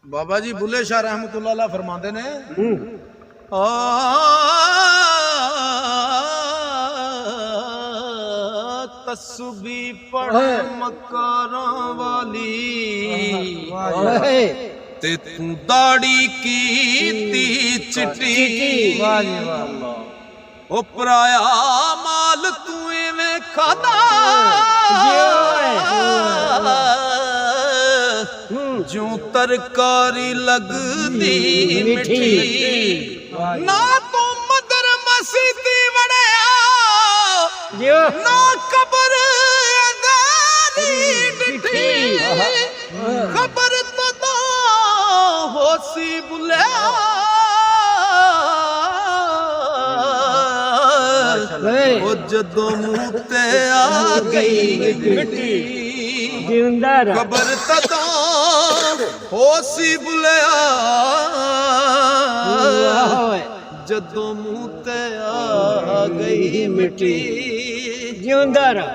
बाबा जी बुल्ले शाह रहमतुल्लाह अलैह फरमाते ने तस्बी पढ़ मकारां वाली ते तू दाड़ी कीती चिट्टी ओ पराया माल तू इवें खादा जूं तरकारी लगदी मिठी ना तू मदर मसीती वड़िया ना कबर अंधारी डिठी खबर तो होसी बुलिया ओ जदों मुंह ते आ गई मिठी खबर तो होसी बुलिया जदों मुंह ते आ गई मिठी जिंदा रह।